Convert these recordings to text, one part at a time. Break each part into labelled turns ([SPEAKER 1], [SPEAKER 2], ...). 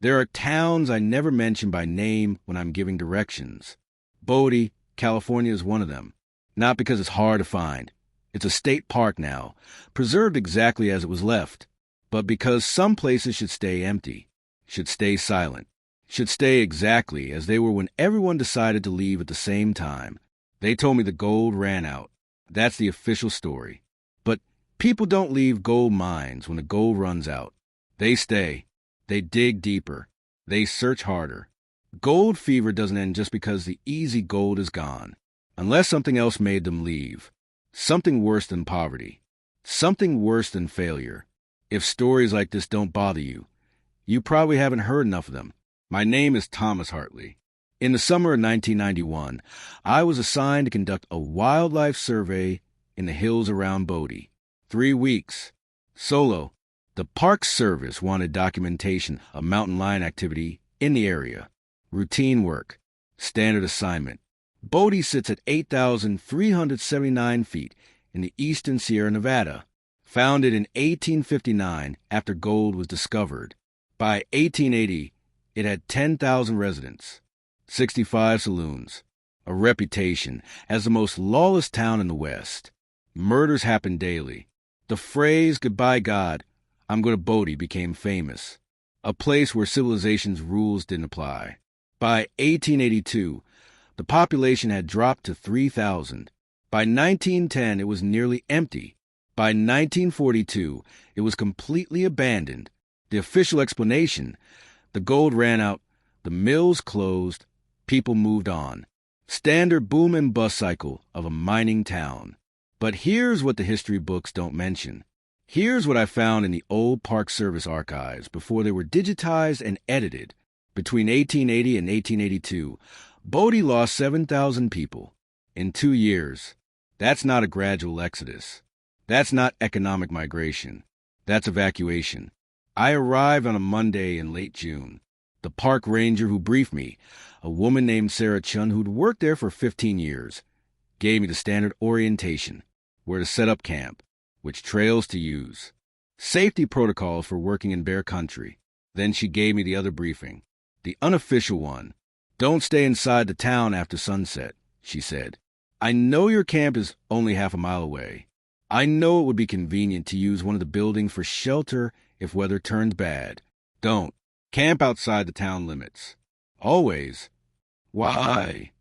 [SPEAKER 1] There are towns I never mention by name when I'm giving directions. Bodie, California is one of them. Not because it's hard to find. It's a state park now, preserved exactly as it was left. But because some places should stay empty, should stay silent, should stay exactly as they were when everyone decided to leave at the same time. They told me the gold ran out. That's the official story. But people don't leave gold mines when the gold runs out. They stay. They dig deeper. They search harder. Gold fever doesn't end just because the easy gold is gone, unless something else made them leave. Something worse than poverty. Something worse than failure. If stories like this don't bother you, you probably haven't heard enough of them. My name is Thomas Hartley. In the summer of 1991, I was assigned to conduct a wildlife survey in the hills around Bodie. 3 weeks. Solo. The Park Service wanted documentation of mountain lion activity in the area. Routine work. Standard assignment. Bodie sits at 8,379 feet in the eastern Sierra Nevada. Founded in 1859 after gold was discovered. By 1880, it had 10,000 residents, 65 saloons, a reputation as the most lawless town in the West. Murders happened daily. The phrase, "Goodbye, God, I'm going to Bodie," became famous, a place where civilization's rules didn't apply. By 1882, the population had dropped to 3,000. By 1910, it was nearly empty. By 1942, it was completely abandoned. The official explanation: the gold ran out, the mills closed, people moved on. Standard boom and bust cycle of a mining town. But here's what the history books don't mention. Here's what I found in the old Park Service archives before they were digitized and edited. Between 1880 and 1882, Bodie lost 7,000 people in 2 years. That's not a gradual exodus. That's not economic migration. That's evacuation. I arrived on a Monday in late June. The park ranger who briefed me, a woman named Sarah Chun who'd worked there for 15 years, gave me the standard orientation, where to set up camp, which trails to use, safety protocols for working in bear country. Then she gave me the other briefing, the unofficial one. "Don't stay inside the town after sunset," she said. "I know your camp is only half a mile away. I know it would be convenient to use one of the buildings for shelter if weather turns bad. Don't. Camp outside the town limits. Always." Why?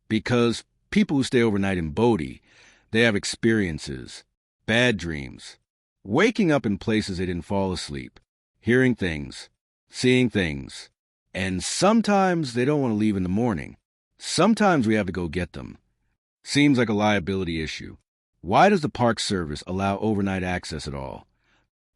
[SPEAKER 1] Because people who stay overnight in Bodie, they have experiences, bad dreams, waking up in places they didn't fall asleep, hearing things, seeing things. And sometimes they don't want to leave in the morning. Sometimes we have to go get them. Seems like a liability issue. Why does the Park Service allow overnight access at all?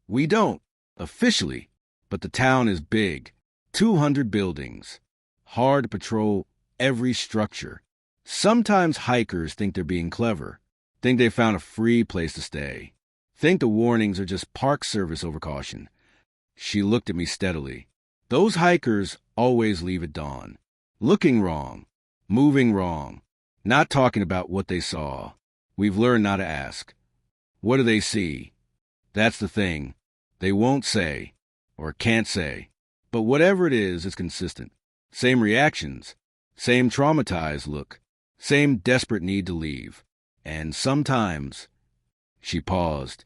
[SPEAKER 1] We don't, officially, but the town is big. 200 buildings. Hard to patrol every structure. Sometimes hikers think they're being clever, think they found a free place to stay, think the warnings are just Park Service overcaution. She looked at me steadily. Those hikers always leave at dawn. Looking wrong, moving wrong, not talking about what they saw. We've learned not to ask. What do they see? That's the thing. They won't say, or can't say. But whatever it is, it's consistent. Same reactions, same traumatized look, same desperate need to leave. And sometimes, she paused,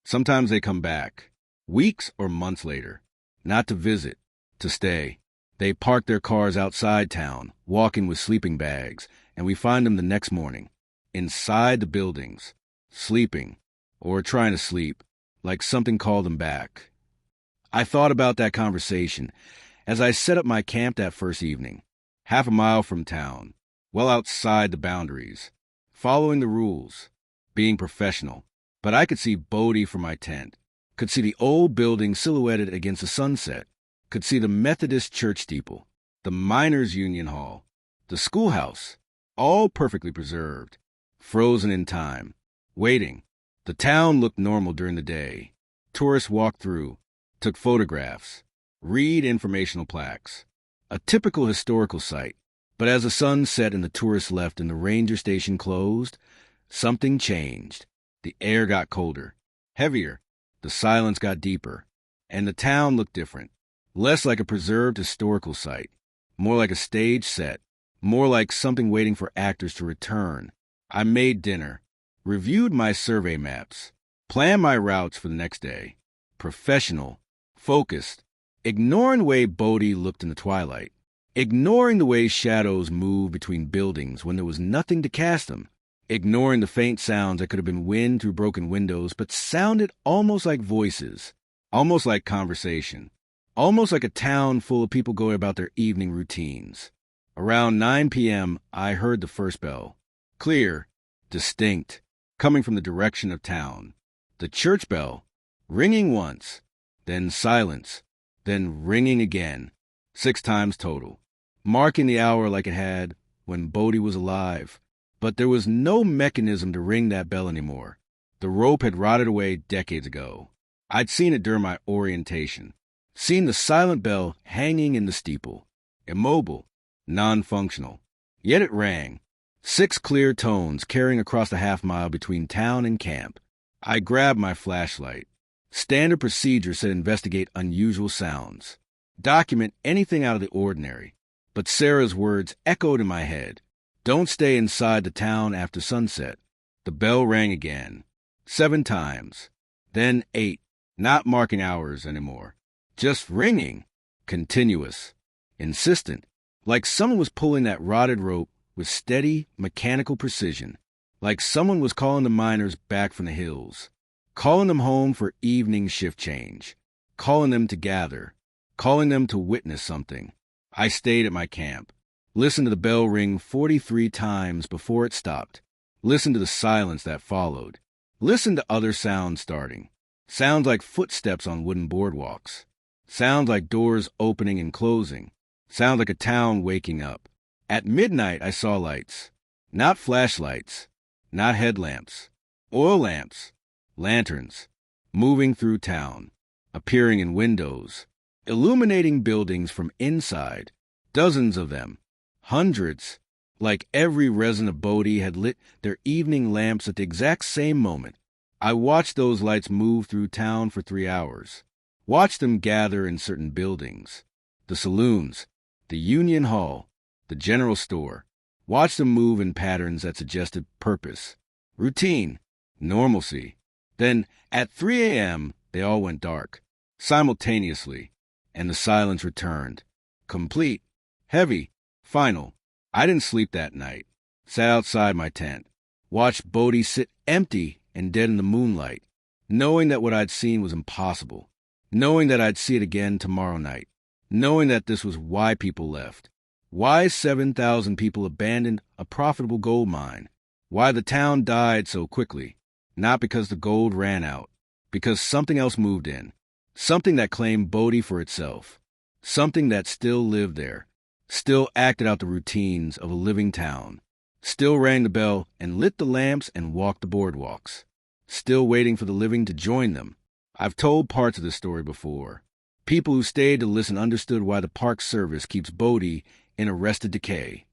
[SPEAKER 1] sometimes they come back, weeks or months later, not to visit, to stay. They park their cars outside town, walking with sleeping bags, and we find them the next morning, inside the buildings, sleeping, or trying to sleep, like something called them back. I thought about that conversation as I set up my camp that first evening, half a mile from town, well outside the boundaries, following the rules, being professional. But I could see Bodie from my tent, could see the old building silhouetted against the sunset, could see the Methodist church steeple, the miners' union hall, the schoolhouse, all perfectly preserved, frozen in time, waiting. The town looked normal during the day. Tourists walked through, took photographs, read informational plaques. A typical historical site. But as the sun set and the tourists left and the ranger station closed, something changed. The air got colder, heavier, the silence got deeper, and the town looked different. less like a preserved historical site, more like a stage set, more like something waiting for actors to return. I made dinner, reviewed my survey maps, planned my routes for the next day. Professional, focused, ignoring the way Bodie looked in the twilight, ignoring the way shadows moved between buildings when there was nothing to cast them, ignoring the faint sounds that could have been wind through broken windows but sounded almost like voices, almost like conversation, almost like a town full of people going about their evening routines. Around 9 p.m., I heard the first bell. Clear, distinct, coming from the direction of town. The church bell, ringing once, then silence, then ringing again, 6 times total, marking the hour like it had when Bodie was alive. But there was no mechanism to ring that bell anymore. The rope had rotted away decades ago. I'd seen it during my orientation, seen the silent bell hanging in the steeple, immobile, non-functional. Yet it rang, 6 clear tones carrying across the half-mile between town and camp. I grabbed my flashlight. Standard procedure said investigate unusual sounds. Document anything out of the ordinary. But Sarah's words echoed in my head. Don't stay inside the town after sunset. The bell rang again. 7 times. Then 8. Not marking hours anymore. Just ringing. Continuous. Insistent. Like someone was pulling that rotted rope with steady, mechanical precision. Like someone was calling the miners back from the hills. Calling them home for evening shift change. Calling them to gather. Calling them to witness something. I stayed at my camp. Listened to the bell ring 43 times before it stopped. Listened to the silence that followed. Listened to other sounds starting. Sounds like footsteps on wooden boardwalks. Sounds like doors opening and closing. Sounds like a town waking up. At midnight, I saw lights. Not flashlights. Not headlamps. Oil lamps. Lanterns. Moving through town. Appearing in windows. Illuminating buildings from inside. Dozens of them. Hundreds. Like every resident of Bodie had lit their evening lamps at the exact same moment. I watched those lights move through town for 3 hours. Watched them gather in certain buildings. The saloons. The Union Hall. The general store. Watched them move in patterns that suggested purpose. Routine. Normalcy. Then, at 3 a.m., they all went dark. Simultaneously. And the silence returned. Complete. Heavy. Final. I didn't sleep that night. Sat outside my tent. Watched Bodie sit empty and dead in the moonlight, knowing that what I'd seen was impossible. Knowing that I'd see it again tomorrow night. Knowing that this was why people left. Why 7,000 people abandoned a profitable gold mine. Why the town died so quickly. Not because the gold ran out. Because something else moved in. Something that claimed Bodie for itself. Something that still lived there. Still acted out the routines of a living town. Still rang the bell and lit the lamps and walked the boardwalks. Still waiting for the living to join them. I've told parts of this story before. People who stayed to listen understood why the Park Service keeps Bodie in arrested decay.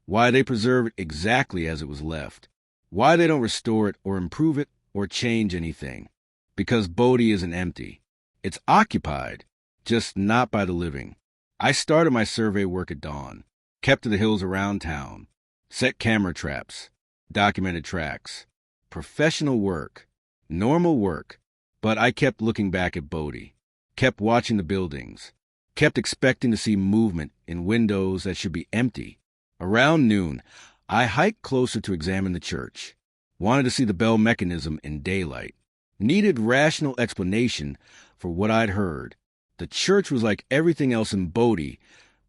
[SPEAKER 1] Why they preserve it exactly as it was left. Why they don't restore it or improve it or change anything. Because Bodie isn't empty. It's occupied, just not by the living. I started my survey work at dawn, kept to the hills around town, set camera traps, documented tracks. Professional work, normal work, but I kept looking back at Bodie, kept watching the buildings, kept expecting to see movement in windows that should be empty. Around noon, I hiked closer to examine the church, wanted to see the bell mechanism in daylight, needed rational explanation for what I'd heard. The church was like everything else in Bodie,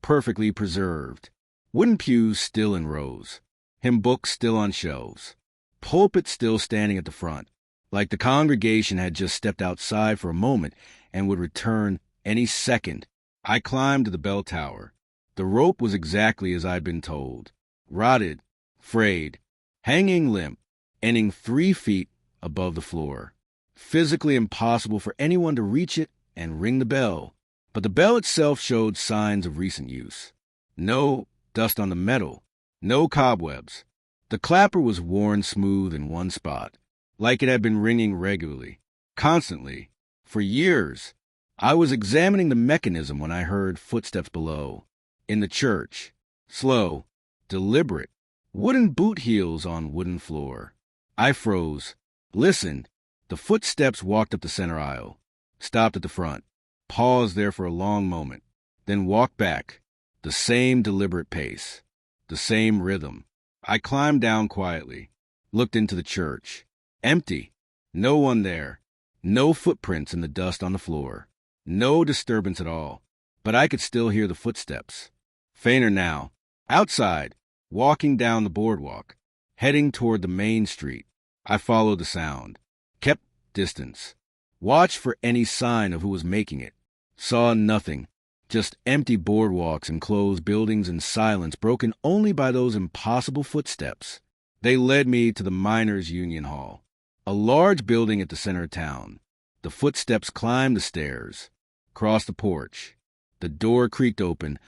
[SPEAKER 1] perfectly preserved. Wooden pews still in rows, hymn books still on shelves, pulpit still standing at the front, like the congregation had just stepped outside for a moment and would return any second. I climbed to the bell tower. The rope was exactly as I'd been told. Rotted, frayed, hanging limp, ending 3 feet above the floor. Physically impossible for anyone to reach it and ring the bell. But the bell itself showed signs of recent use. No dust on the metal. No cobwebs. The clapper was worn smooth in one spot, like it had been ringing regularly, constantly, for years. I was examining the mechanism when I heard footsteps below. In the church. Slow, deliberate, wooden boot heels on wooden floor. I froze, listened. The footsteps walked up the center aisle, stopped at the front, paused there for a long moment, then walked back. The same deliberate pace, the same rhythm. I climbed down quietly, looked into the church. Empty. No one there. No footprints in the dust on the floor. No disturbance at all. But I could still hear the footsteps. Fainter now. Outside, walking down the boardwalk, heading toward the main street. I followed the sound. Kept distance. Watched for any sign of who was making it. Saw nothing. Just empty boardwalks and closed buildings and silence broken only by those impossible footsteps. They led me to the Miners' Union Hall, a large building at the center of town. The footsteps climbed the stairs, crossed the porch. The door creaked open.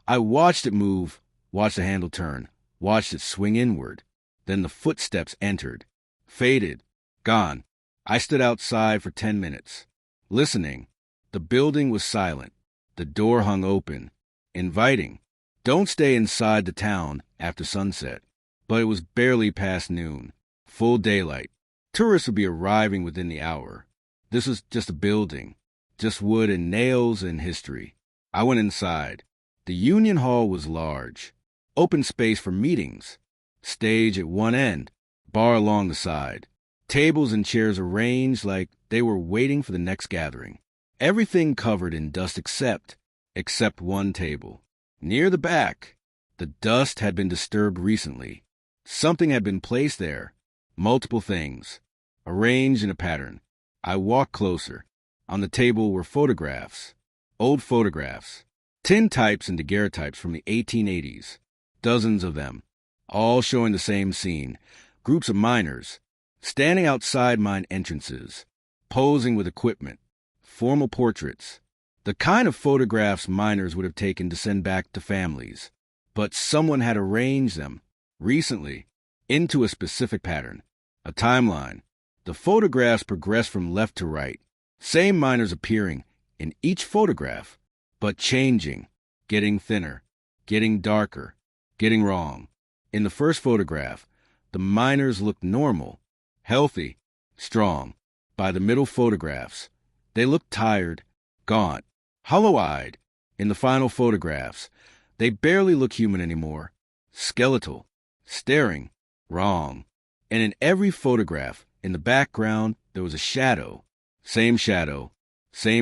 [SPEAKER 1] I watched it move, watched the handle turn, watched it swing inward. Then the footsteps entered, faded, gone. I stood outside for 10 minutes, listening. The building was silent. The door hung open, inviting. Don't stay inside the town after sunset. But it was barely past noon, full daylight. Tourists would be arriving within the hour. This was just a building, just wood and nails and history. I went inside. The Union Hall was large, open space for meetings. Stage at one end, bar along the side. Tables and chairs arranged like they were waiting for the next gathering. Everything covered in dust except one table. Near the back, the dust had been disturbed recently. Something had been placed there. Multiple things, arranged in a pattern. I walked closer. On the table were photographs. Old photographs. Tintypes and daguerreotypes from the 1880s. Dozens of them. All showing the same scene. Groups of miners. Standing outside mine entrances. Posing with equipment. Formal portraits. The kind of photographs miners would have taken to send back to families. But someone had arranged them, recently, into a specific pattern. A timeline. The photographs progressed from left to right. Same miners appearing in each photograph, but changing, getting thinner, getting darker, getting wrong. In the first photograph, the miners looked normal, healthy, strong. By the middle photographs, they looked tired, gaunt, hollow-eyed. In the final photographs, they barely look human anymore, skeletal, staring, wrong. And in every photograph, in the background, there was a shadow, same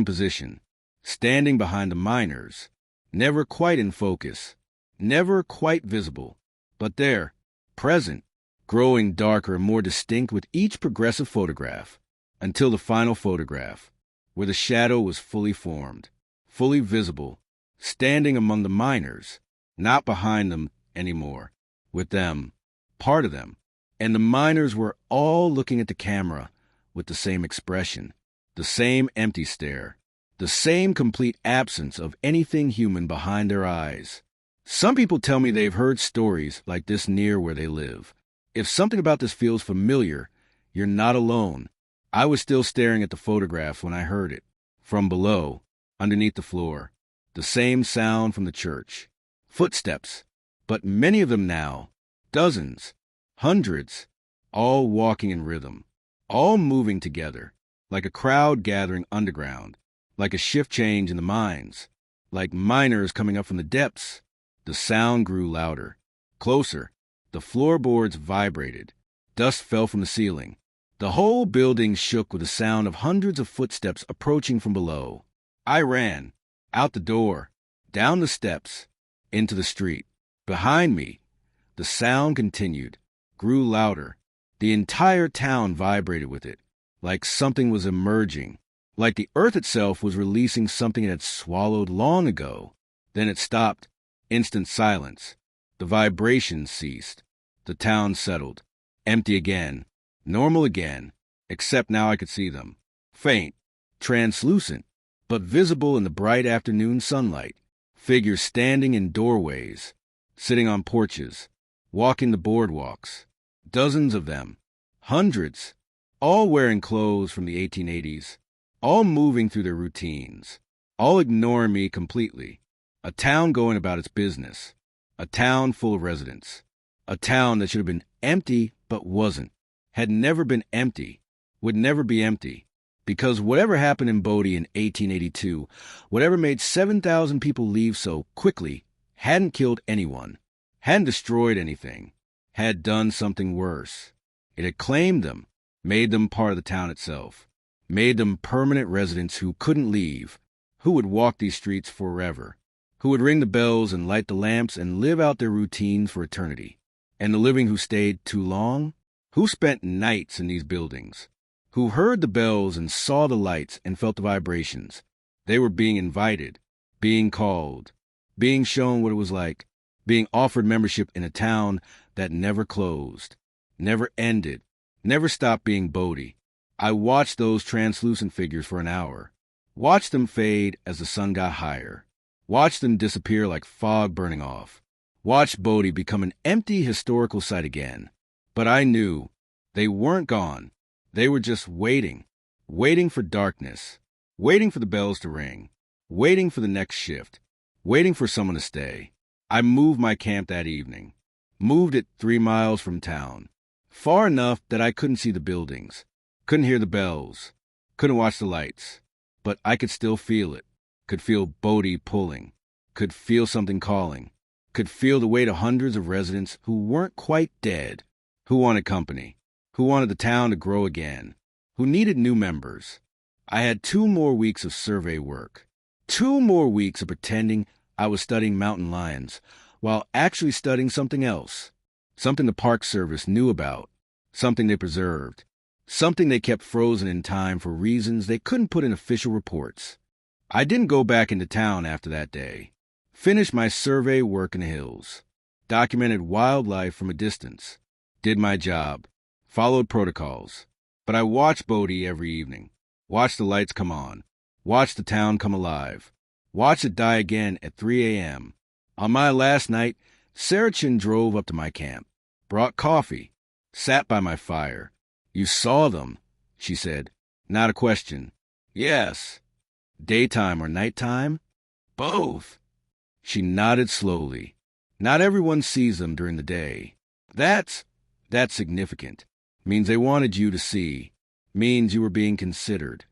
[SPEAKER 1] position, standing behind the miners, never quite in focus, never quite visible, but there, present, growing darker and more distinct with each progressive photograph, until the final photograph, where the shadow was fully formed, fully visible, standing among the miners, not behind them anymore, with them, part of them. And the miners were all looking at the camera with the same expression, the same empty stare, the same complete absence of anything human behind their eyes. Some people tell me they've heard stories like this near where they live. If something about this feels familiar, you're not alone. I was still staring at the photograph when I heard it. From below, underneath the floor, the same sound from the church. Footsteps, but many of them now, dozens, hundreds, all walking in rhythm, all moving together, like a crowd gathering underground, like a shift change in the mines, like miners coming up from the depths. The sound grew louder, closer. The floorboards vibrated. Dust fell from the ceiling. The whole building shook with the sound of hundreds of footsteps approaching from below. I ran, out the door, down the steps, into the street. Behind me, the sound continued, grew louder. The entire town vibrated with it, like something was emerging, like the earth itself was releasing something it had swallowed long ago. Then it stopped. Instant silence. The vibrations ceased. The town settled. Empty again. Normal again. Except now I could see them. Faint. Translucent. But visible in the bright afternoon sunlight. Figures standing in doorways. Sitting on porches. Walking the boardwalks. Dozens of them. Hundreds. All wearing clothes from the 1880s. all moving through their routines, all ignoring me completely. A town going about its business, a town full of residents, a town that should have been empty but wasn't, had never been empty, would never be empty, because whatever happened in Bodie in 1882, whatever made 7,000 people leave so quickly, hadn't killed anyone, hadn't destroyed anything, had done something worse. It had claimed them, made them part of the town itself, made them permanent residents who couldn't leave, who would walk these streets forever, who would ring the bells and light the lamps and live out their routines for eternity. And the living who stayed too long, who spent nights in these buildings, who heard the bells and saw the lights and felt the vibrations. They were being invited, being called, being shown what it was like, being offered membership in a town that never closed, never ended, never stopped being Bodie. I watched those translucent figures for an hour, watched them fade as the sun got higher, watched them disappear like fog burning off, watched Bodie become an empty historical site again. But I knew they weren't gone. They were just waiting, waiting for darkness, waiting for the bells to ring, waiting for the next shift, waiting for someone to stay. I moved my camp that evening, moved it 3 miles from town, far enough that I couldn't see the buildings, couldn't hear the bells, couldn't watch the lights, but I could still feel it, could feel Bodie pulling, could feel something calling, could feel the weight of hundreds of residents who weren't quite dead, who wanted company, who wanted the town to grow again, who needed new members. I had 2 more weeks of survey work, 2 more weeks of pretending I was studying mountain lions, while actually studying something else, something the Park Service knew about, something they preserved, something they kept frozen in time for reasons they couldn't put in official reports. I didn't go back into town after that day. Finished my survey work in the hills, documented wildlife from a distance, did my job, followed protocols. But I watched Bodie every evening, watched the lights come on, watched the town come alive, watched it die again at 3 a.m. On my last night, Sarachin drove up to my camp, brought coffee, sat by my fire. "You saw them," she said. Not a question. "Yes." "Daytime or nighttime?" "Both." She nodded slowly. "Not everyone sees them during the day. That's significant. Means they wanted you to see. Means you were being considered."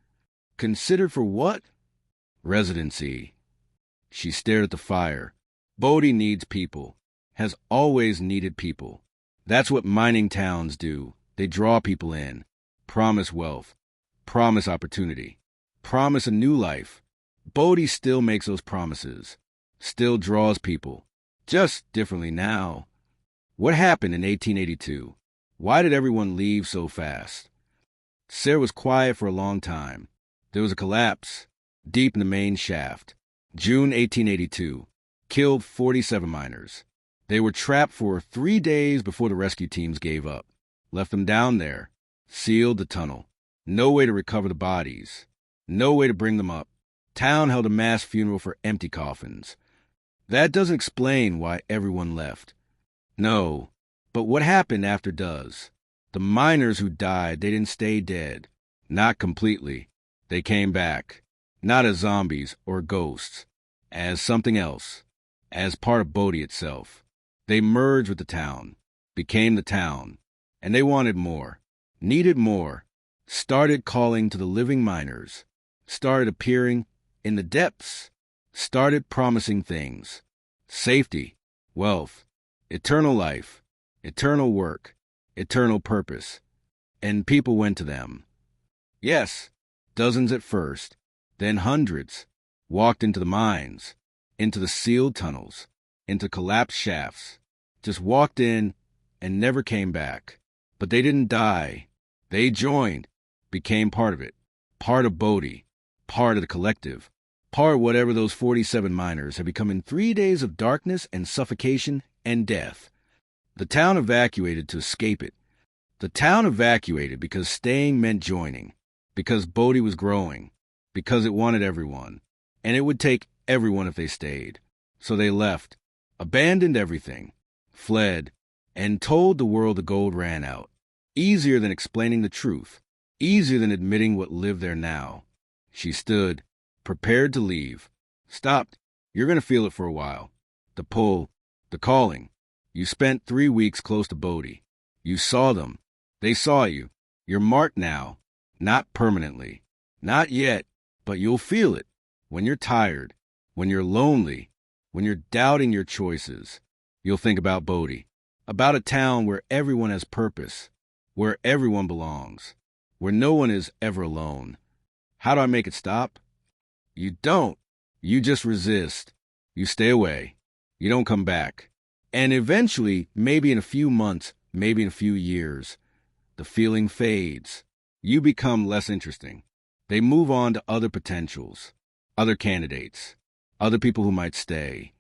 [SPEAKER 1] "Considered for what?" "Residency." She stared at the fire. "Bodie needs people. Has always needed people. That's what mining towns do. They draw people in. Promise wealth. Promise opportunity. Promise a new life. Bodie still makes those promises. Still draws people. Just differently now." "What happened in 1882? Why did everyone leave so fast?" Sarah was quiet for a long time. "There was a collapse, deep in the main shaft. June 1882. Killed 47 miners. They were trapped for 3 days before the rescue teams gave up. Left them down there. Sealed the tunnel. No way to recover the bodies. No way to bring them up. Town held a mass funeral for empty coffins. That doesn't explain why everyone left. No, but what happened after does. The miners who died, they didn't stay dead. Not completely. They came back. Not as zombies or ghosts. As something else. As part of Bodie itself. They merged with the town. Became the town. And they wanted more. Needed more. Started calling to the living miners. Started appearing in the depths. Started promising things. Safety. Wealth. Eternal life. Eternal work. Eternal purpose. And people went to them. Yes, dozens at first, then hundreds, walked into the mines, into the sealed tunnels, into collapsed shafts, just walked in and never came back. But they didn't die. They joined, became part of it, part of Bodie, part of the collective, part of whatever those 47 miners had become in 3 days of darkness and suffocation and death. The town evacuated to escape it. The town evacuated because staying meant joining, because Bodie was growing, because it wanted everyone, and it would take everyone if they stayed. So they left, abandoned everything, fled, and told the world the gold ran out. Easier than explaining the truth, easier than admitting what lived there now. She stood, prepared to leave. Stopped. You're going to feel it for a while. The pull, the calling. You spent 3 weeks close to Bodie. You saw them. They saw you. You're marked now. Not permanently. Not yet, but you'll feel it. When you're tired, when you're lonely, when you're doubting your choices, you'll think about Bodie. About a town where everyone has purpose, where everyone belongs, where no one is ever alone. How do I make it stop? You don't. You just resist. You stay away. You don't come back. And eventually, maybe in a few months, maybe in a few years, the feeling fades. You become less interesting. They move on to other potentials, other candidates, other people who might stay.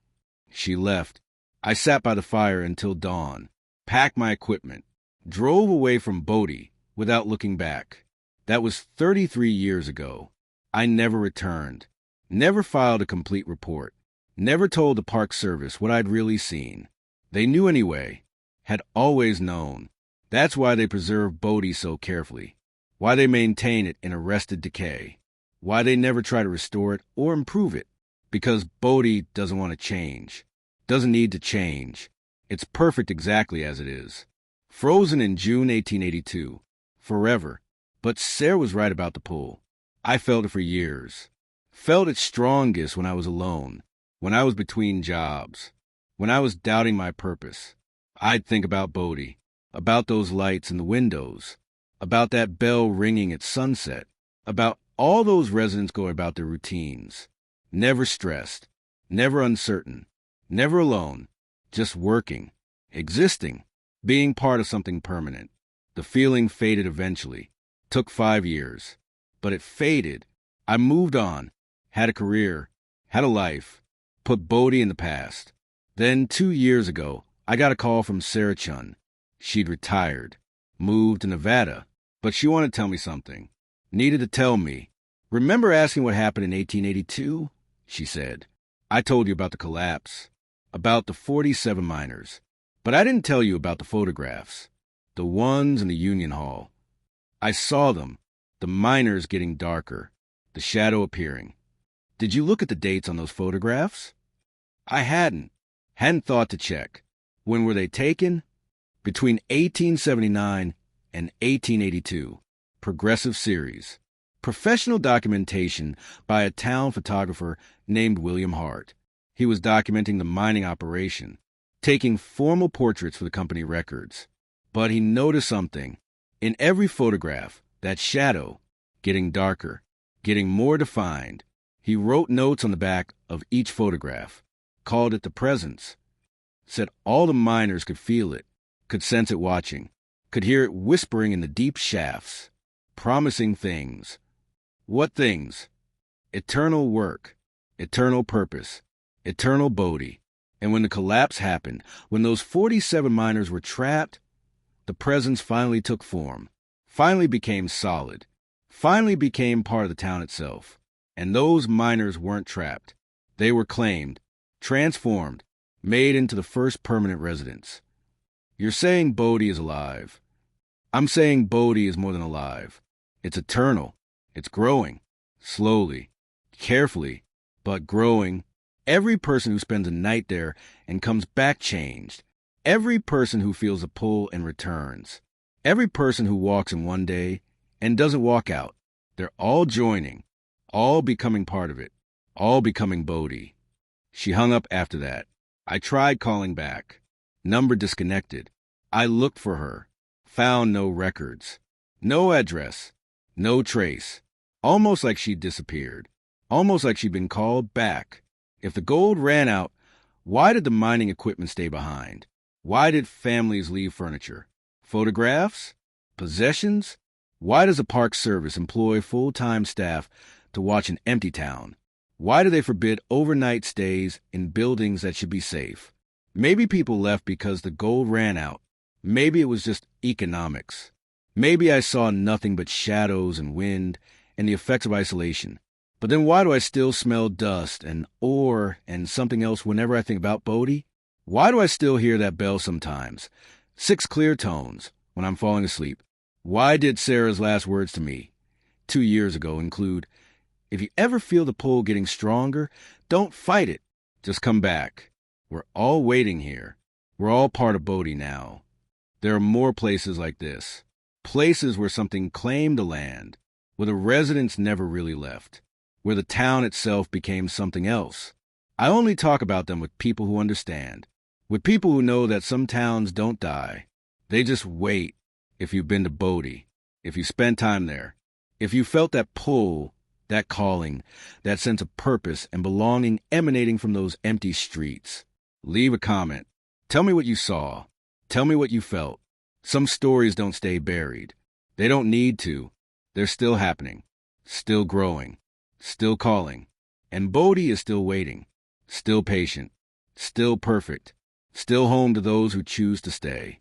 [SPEAKER 1] She left. I sat by the fire until dawn, packed my equipment, drove away from Bodie without looking back. That was 33 years ago. I never returned, never filed a complete report, never told the Park Service what I'd really seen. They knew anyway, had always known. That's why they preserve Bodie so carefully, why they maintain it in arrested decay, why they never try to restore it or improve it, because Bodie doesn't want to change. Doesn't need to change. It's perfect exactly as it is. Frozen in June 1882. Forever. But Sarah was right about the pull. I felt it for years. Felt it strongest when I was alone, when I was between jobs, when I was doubting my purpose. I'd think about Bodie, about those lights in the windows, about that bell ringing at sunset, about all those residents going about their routines. Never stressed, never uncertain. Never alone, just working, existing, being part of something permanent. The feeling faded eventually. Took 5 years. But it faded. I moved on, had a career, had a life, put Bodie in the past. Then 2 years ago, I got a call from Sarah Chun. She'd retired, moved to Nevada, but she wanted to tell me something. Needed to tell me. Remember asking what happened in 1882? She said. I told you about the collapse. About the 47 miners. But I didn't tell you about the photographs. The ones in the Union Hall. I saw them. The miners getting darker. The shadow appearing. Did you look at the dates on those photographs? I hadn't. Hadn't thought to check. When were they taken? Between 1879 and 1882. Progressive series. Professional documentation by a town photographer named William Hart. He was documenting the mining operation, taking formal portraits for the company records. But he noticed something. In every photograph, that shadow, getting darker, getting more defined. He wrote notes on the back of each photograph, called it the presence. Said all the miners could feel it, could sense it watching, could hear it whispering in the deep shafts, promising things. What things? Eternal work, eternal purpose. Eternal Bodie. And when the collapse happened, when those 47 miners were trapped, the presence finally took form, finally became solid, finally became part of the town itself. And those miners weren't trapped. They were claimed, transformed, made into the first permanent residents. You're saying Bodie is alive. I'm saying Bodie is more than alive. It's eternal. It's growing. Slowly. Carefully. But growing. Every person who spends a night there and comes back changed. Every person who feels a pull and returns. Every person who walks in one day and doesn't walk out. They're all joining, all becoming part of it, all becoming Bodie. She hung up after that. I tried calling back. Number disconnected. I looked for her. Found no records. No address. No trace. Almost like she'd disappeared. Almost like she'd been called back. If the gold ran out, why did the mining equipment stay behind? Why did families leave furniture? Photographs? Possessions? Why does the Park Service employ full-time staff to watch an empty town? Why do they forbid overnight stays in buildings that should be safe? Maybe people left because the gold ran out. Maybe it was just economics. Maybe I saw nothing but shadows and wind and the effects of isolation. But then why do I still smell dust and ore and something else whenever I think about Bodie? Why do I still hear that bell sometimes? 6 clear tones when I'm falling asleep. Why did Sarah's last words to me 2 years ago include, If you ever feel the pull getting stronger, don't fight it. Just come back. We're all waiting here. We're all part of Bodie now. There are more places like this. Places where something claimed the land, where the residents never really left, where the town itself became something else. I only talk about them with people who understand, with people who know that some towns don't die. They just wait. If you've been to Bodie, if you spent time there, if you felt that pull, that calling, that sense of purpose and belonging emanating from those empty streets, leave a comment. Tell me what you saw. Tell me what you felt. Some stories don't stay buried. They don't need to. They're still happening, still growing, still calling. And Bodie is still waiting, still patient, still perfect, still home to those who choose to stay.